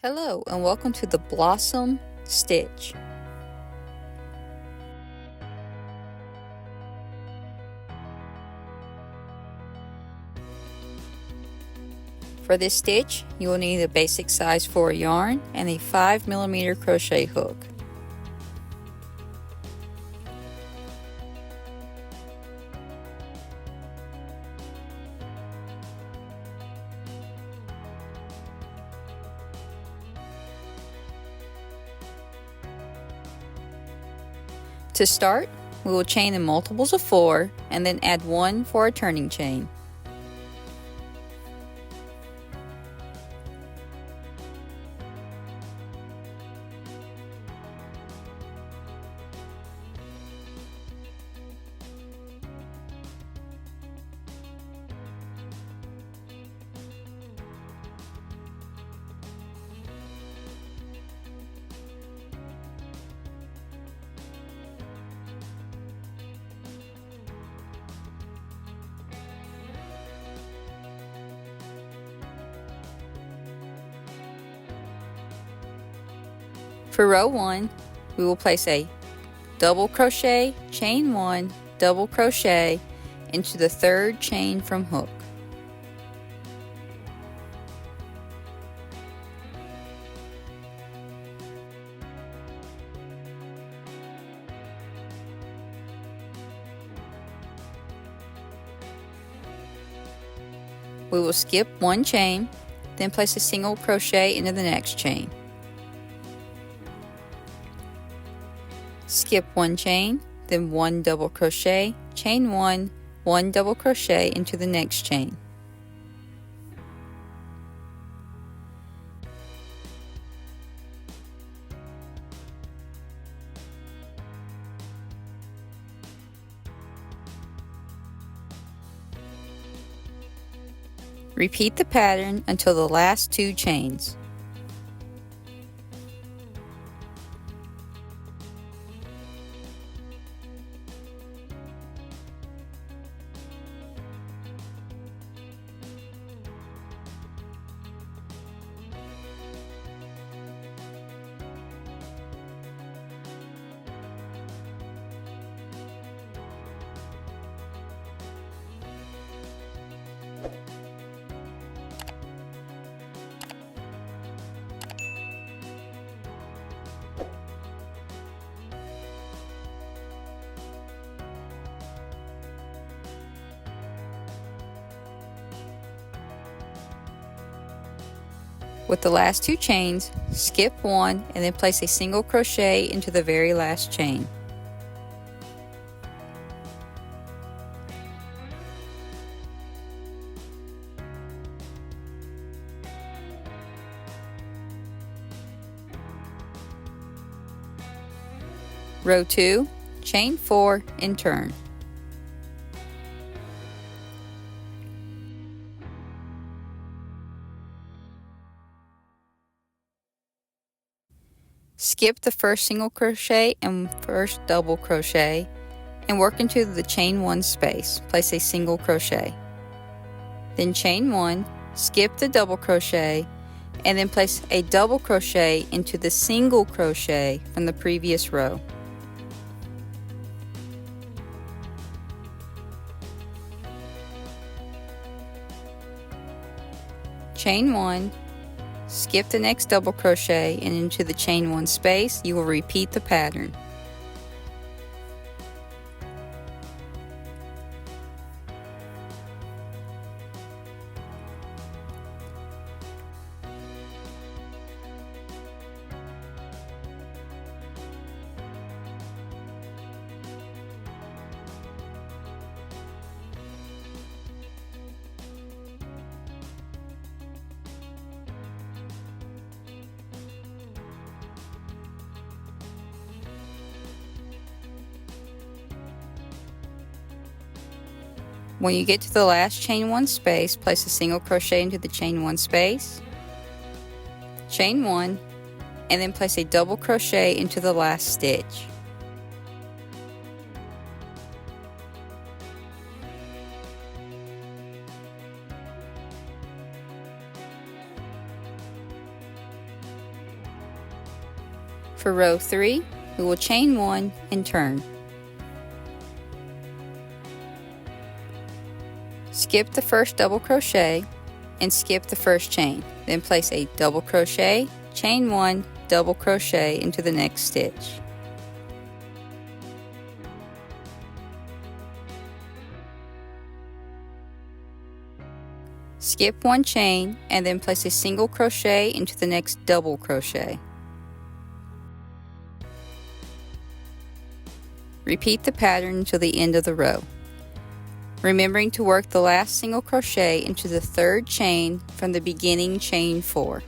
Hello and welcome to the Blossom Stitch. For this stitch, you will need a basic size 4 yarn and a 5mm crochet hook. To start, we will chain in multiples of 4 and then add 1 for a turning chain. For row 1, we will place a double crochet, chain 1, double crochet into the 3rd chain from hook. We will skip 1 chain, then place a single crochet into the next chain. Skip 1 chain, then 1 double crochet, chain 1, 1 double crochet into the next chain. Repeat the pattern until the last 2 chains. With the last 2 chains, skip 1 and then place a single crochet into the very last chain. Row 2, chain 4 and turn. Skip the first single crochet and first double crochet and work into the chain 1 space. Place a single crochet. Then chain 1, skip the double crochet, and then place a double crochet into the single crochet from the previous row. Chain 1, skip the next double crochet, and into the chain 1 space you will repeat the pattern. When you get to the last chain 1 space, place a single crochet into the chain 1 space, chain 1, and then place a double crochet into the last stitch. For row 3, we will chain 1 and turn. Skip the first double crochet and skip the first chain. Then place a double crochet, chain 1, double crochet into the next stitch. Skip 1 chain and then place a single crochet into the next double crochet. Repeat the pattern until the end of the row, remembering to work the last single crochet into the 3rd chain from the beginning chain 4.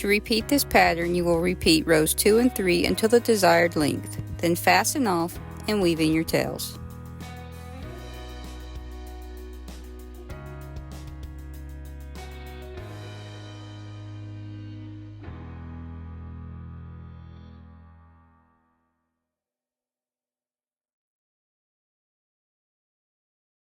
To repeat this pattern, you will repeat rows 2 and 3 until the desired length, then fasten off and weave in your tails.